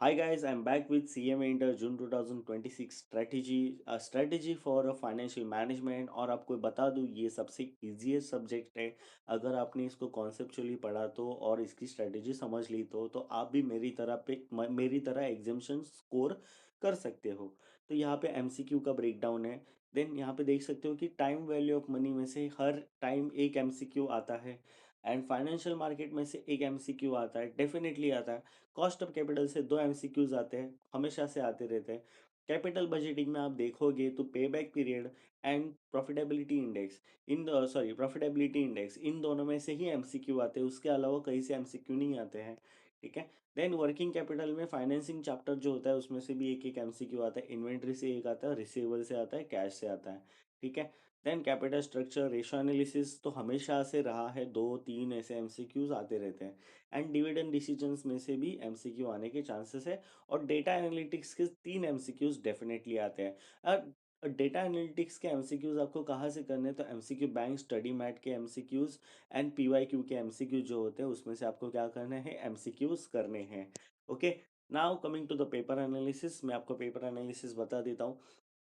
Hi guys, I'm back with CMA Inter June 2026 strategy for financial management. और आपको बता दूं ये सबसे इजीएस्ट सब्जेक्ट है। अगर आपने इसको कॉन्सेप्चुअली पढ़ा तो और इसकी स्ट्रेटेजी समझ ली तो आप भी मेरी तरह एग्जामिशन स्कोर कर सकते हो। तो यहाँ पे एमसीक्यू का ब्रेकडाउन है। देन यहाँ पे देख सकते हो कि टाइम वैल्यू ऑफ मनी में से हर टाइम एक एमसीक्यू आता है। एंड फाइनेंशियल मार्केट में से एक एमसीक्यू आता है, डेफिनेटली आता है। कॉस्ट ऑफ कैपिटल से दो एमसीक्यूज आते हैं, हमेशा से आते रहते हैं। कैपिटल बजटिंग में आप देखोगे तो payback period and profitability index, इन दोनों में से ही एमसीक्यू आते हैं, उसके अलावा कहीं से एमसीक्यू नहीं आते हैं। ठीक है। देन वर्किंग कैपिटल में फाइनेंसिंग चैप्टर जो होता है उसमें से भी एक एक एमसीक्यू आता है, इन्वेंट्री से एक आता है, रिसीवेबल से आता है, कैश से आता है। ठीक है। Then capital structure ratio analysis तो हमेशा से रहा है, दो तीन ऐसे एमसीक्यूज आते रहते हैं। एंड डिविडेंड डिसीजंस में से भी एमसीक्यू आने के चांसेस है। और डेटा एनालिटिक्स के तीन एमसीक्यूज डेफिनेटली आते हैं। और डेटा एनालिटिक्स के एमसीक्यूज आपको कहाँ से करने हैं, तो एमसीक्यू बैंक स्टडी मैट के एमसीक्यूज एंड पीवाईक्यू के एमसीक्यूज जो होते हैं उसमें से आपको क्या करना है, एमसीक्यूज करने हैं। Okay. Now coming to the paper analysis, मैं आपको पेपर एनालिसिस बता देता हूँ।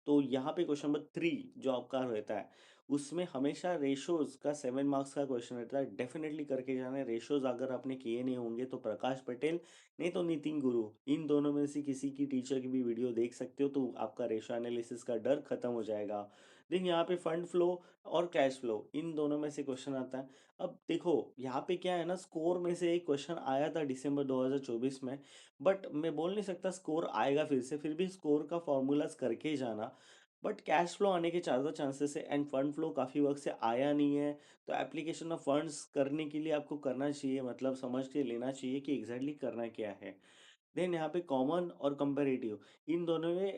तो यहाँ पे क्वेश्चन नंबर 3 जो आपका रहता है उसमें हमेशा रेशोज का 7 मार्क्स का क्वेश्चन रहता है, डेफिनेटली करके जाना है। रेशोज अगर आपने किए नहीं होंगे तो प्रकाश पटेल नहीं तो नितिन गुरु, इन दोनों में से किसी की टीचर की भी वीडियो देख सकते हो, तो आपका रेशो एनालिसिस का डर खत्म हो जाएगा। देन यहाँ पे फंड फ्लो और कैश फ्लो, इन दोनों में से क्वेश्चन आता है। अब देखो यहाँ पे क्या है ना, स्कोर में से एक क्वेश्चन आया था दिसंबर 2024 में, बट मैं बोल नहीं सकता स्कोर आएगा फिर से, फिर भी स्कोर का फॉर्मूलाज करके ही जाना। बट कैश फ्लो आने के ज़्यादा चांसेस है एंड फंड फ्लो काफ़ी वक्त से आया नहीं है। तो एप्लीकेशन ऑफ फंड्स करने के लिए आपको करना चाहिए, मतलब समझ के लेना चाहिए कि एग्जैक्टली करना क्या है। देन यहाँ पे कॉमन और कंपेरेटिव, इन दोनों में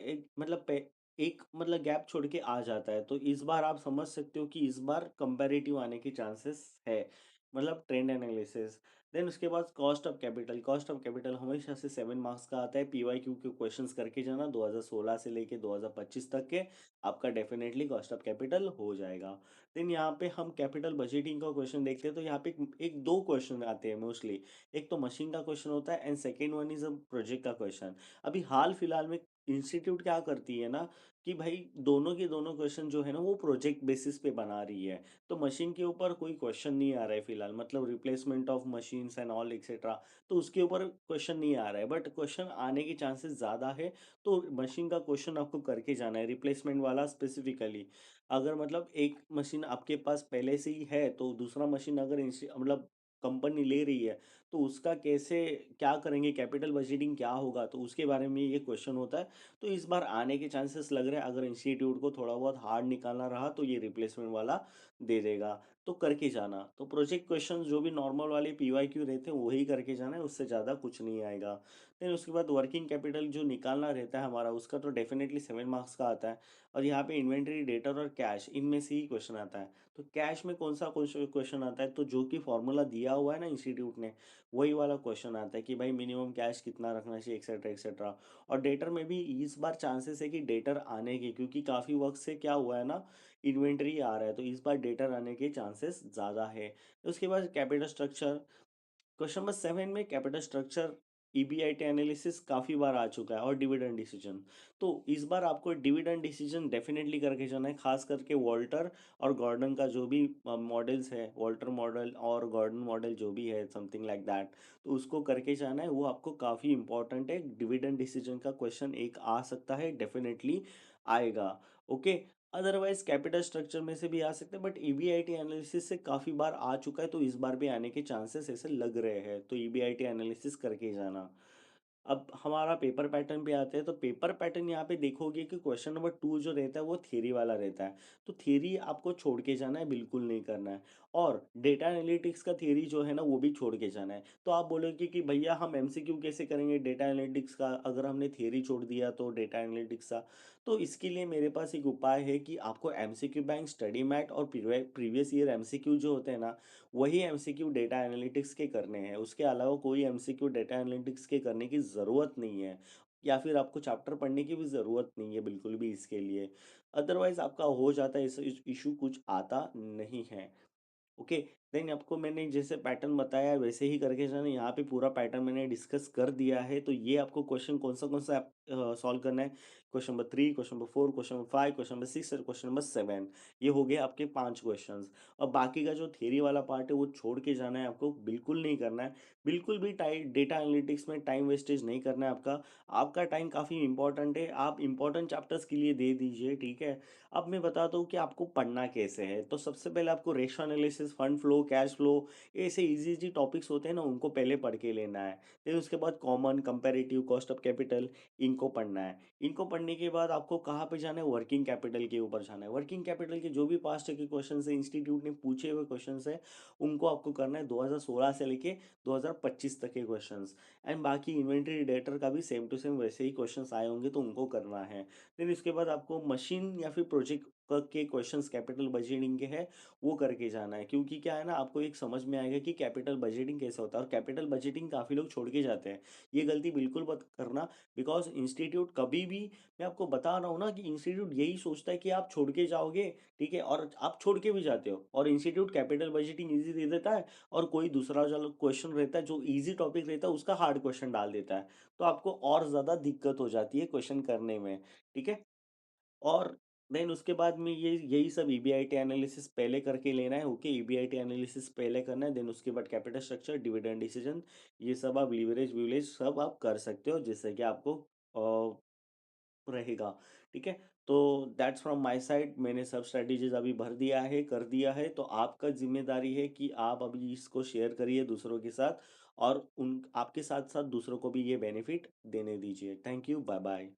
एक मतलब गैप छोड़ के आ जाता है, तो इस बार आप समझ सकते हो कि इस बार कंपेरेटिव आने की चांसेस है, मतलब ट्रेंड एनालिसिस। देन उसके बाद कॉस्ट ऑफ कैपिटल हमेशा से 7 मार्क्स का आता है, पीवाईक्यू के क्वेश्चंस करके जाना 2016 से लेके 2025 तक के, आपका डेफिनेटली कॉस्ट ऑफ कैपिटल हो जाएगा। देन यहाँ पे हम कैपिटल बजटिंग का क्वेश्चन देखते हैं, तो यहाँ पे एक दो क्वेश्चन आते हैं मोस्टली। एक तो मशीन का क्वेश्चन होता है and second one is a project का क्वेश्चन। अभी हाल फिलहाल में इंस्टीट्यूट क्या करती है ना कि भाई दोनों के दोनों क्वेश्चन जो है ना वो प्रोजेक्ट बेसिस पे बना रही है। तो मशीन के ऊपर कोई क्वेश्चन नहीं आ रहा है फिलहाल, मतलब replacement of machines and all etcetera, तो उसके ऊपर क्वेश्चन नहीं आ रहा है, बट क्वेश्चन आने की चांसेस ज़्यादा है। तो मशीन का क्वेश्चन आपको करके जाना है, रिप्लेसमेंट वाला स्पेसिफिकली। अगर मतलब एक मशीन आपके पास पहले से ही है तो दूसरा मशीन अगर मतलब कंपनी ले रही है, तो उसका कैसे क्या करेंगे, कैपिटल बजटिंग क्या होगा, तो उसके बारे में ये क्वेश्चन होता है। तो इस बार आने के चांसेस लग रहे हैं, अगर इंस्टीट्यूट को थोड़ा बहुत हार्ड निकालना रहा तो ये रिप्लेसमेंट वाला दे देगा। तो करके जाना, तो प्रोजेक्ट क्वेश्चन जो भी नॉर्मल वाले पीवाईक्यू रहते हैं वही करके जाना है, उससे ज़्यादा कुछ नहीं आएगा। देन उसके बाद वर्किंग कैपिटल जो निकालना रहता है हमारा, उसका तो डेफिनेटली 7 मार्क्स का आता है। और यहाँ पे इन्वेंट्री, डेटर और कैश, इनमें से ही क्वेश्चन आता है। तो कैश में कौन सा क्वेश्चन आता है, तो जो कि फॉर्मूला दिया हुआ है ना इंस्टीट्यूट ने, वही वाला क्वेश्चन आता है कि भाई मिनिमम कैश कितना रखना चाहिए, एक्सेट्रा एक्सेट्रा। और डेटर में भी इस बार चांसेस है कि डेटर आने के, क्योंकि काफ़ी वक्त से क्या हुआ है ना, इन्वेंट्री आ रहा है, तो इस बार डेटर आने के चांसेस ज़्यादा है। उसके बाद कैपिटल स्ट्रक्चर, क्वेश्चन नंबर 7 में कैपिटल स्ट्रक्चर, ईबीआईटी एनालिसिस काफ़ी बार आ चुका है, और डिविडेंड डिसीजन। तो इस बार आपको डिविडेंड डिसीजन डेफिनेटली करके जाना है, खास करके वॉल्टर और गॉर्डन का जो भी मॉडल्स है, वॉल्टर मॉडल और गॉर्डन मॉडल जो भी है, समथिंग लाइक दैट, तो उसको करके जाना है, वो आपको काफ़ी इंपॉर्टेंट है। डिविडेंड डिसीजन का क्वेश्चन एक आ सकता है, डेफिनेटली आएगा। ओके। अदरवाइज कैपिटल स्ट्रक्चर में से भी आ सकते हैं, बट ईबीआईटी एनालिसिस से काफ़ी बार आ चुका है, तो इस बार भी आने के चांसेस ऐसे लग रहे हैं, तो ईबीआईटी एनालिसिस करके जाना। अब हमारा पेपर पैटर्न पे आते हैं, तो पेपर पैटर्न यहाँ पे देखोगे कि क्वेश्चन नंबर 2 जो रहता है वो थ्योरी वाला रहता है। तो थ्योरी आपको छोड़ के जाना है, बिल्कुल नहीं करना है। और डेटा एनालिटिक्स का थ्योरी जो है ना वो भी छोड़ के जाना है। तो आप बोलोगे कि भैया हम एमसीक्यू कैसे करेंगे डेटा एनालिटिक्स का, अगर हमने थ्योरी छोड़ दिया तो डेटा एनालिटिक्स का। तो इसके लिए मेरे पास एक उपाय है कि आपको एमसीक्यू बैंक स्टडी मैट और प्रीवियस ईयर एमसीक्यू जो होते हैं ना, वही एमसीक्यू डेटा एनालिटिक्स के करने हैं। उसके अलावा कोई एमसीक्यू डेटा एनालिटिक्स के करने की ज़रूरत नहीं है, या फिर आपको चैप्टर पढ़ने की भी ज़रूरत नहीं है बिल्कुल भी इसके लिए। अदरवाइज आपका हो जाता है, इस इशू कुछ आता नहीं है। ओके। देन आपको मैंने जैसे पैटर्न बताया है वैसे ही करके जाना, यहाँ पे पूरा पैटर्न मैंने डिस्कस कर दिया है, तो ये आपको क्वेश्चन कौन सा आप सॉल्व करना है, question number 3, question number 4, question number 5, question number 6 और क्वेश्चन नंबर 7। ये हो गए आपके 5 क्वेश्चंस। और बाकी का जो थ्योरी वाला पार्ट है वो छोड़ के जाना है आपको, बिल्कुल नहीं करना है। बिल्कुल भी डेटा एनालिटिक्स में टाइम वेस्टेज नहीं करना है आपका। आपका टाइम काफ़ी इंपॉर्टेंट है, आप इंपॉर्टेंट चैप्टर्स के लिए दे दीजिए, ठीक है। अब मैं बताता हूँ कि आपको पढ़ना कैसे है। तो सबसे पहले आपको ratio analysis, fund flow, cash flow, ऐसे इजी इजी टॉपिक्स होते हैं ना, उनको पहले पढ़ के लेना है। फिर उसके बाद common, comparative, cost of capital, इनको पढ़ना है। इनको पढ़ने के बाद आपको कहाँ पे जाना है, वर्किंग कैपिटल के ऊपर जाना है। वर्किंग कैपिटल के जो भी पास्ट के क्वेश्चन है, इंस्टीट्यूट ने पूछे हुए क्वेश्चन है, उनको आपको करना है 2016 से लेके 2025 तक के क्वेश्चंस। एंड बाकी इन्वेंटरी डेटर का भी सेम टू सेम वैसे ही क्वेश्चंस आए होंगे, तो उनको करना है। फिर इसके बाद आपको मशीन या फिर प्रोजेक्ट के क्वेश्चंस कैपिटल बजटिंग के हैं, वो करके जाना है। क्योंकि क्या है ना, आपको एक समझ में आएगा कि कैपिटल बजटिंग कैसे होता है। और कैपिटल बजटिंग काफ़ी लोग छोड़ के जाते हैं, ये गलती बिल्कुल मत करना। बिकॉज इंस्टीट्यूट कभी भी, मैं आपको बता रहा हूँ ना कि इंस्टीट्यूट यही सोचता है कि आप छोड़ के जाओगे, ठीक है, और आप छोड़ के भी जाते हो, और इंस्टीट्यूट कैपिटल बजटिंग ईजी दे देता है, और कोई दूसरा जो क्वेश्चन रहता है, जो ईजी टॉपिक रहता है, उसका हार्ड क्वेश्चन डाल देता है। तो आपको और ज़्यादा दिक्कत हो जाती है क्वेश्चन करने में, ठीक है। और देन उसके बाद में ये यही सब ईबीआईटी एनालिसिस पहले करके लेना है, ओके। ईबीआईटी एनालिसिस पहले करना है, देन उसके बाद कैपिटल स्ट्रक्चर, डिविडेंड डिसीजन, ये सब आप लीवरेज विवरेज सब आप कर सकते हो, जिससे कि आपको रहेगा, ठीक है। तो दैट्स फ्रॉम माय साइड, मैंने सब स्ट्रेटेजीज अभी भर दिया है, कर दिया है। तो आपका जिम्मेदारी है कि आप अभी इसको शेयर करिए दूसरों के साथ, और उन आपके साथ साथ दूसरों को भी ये बेनिफिट देने दीजिए। Thank you, bye bye.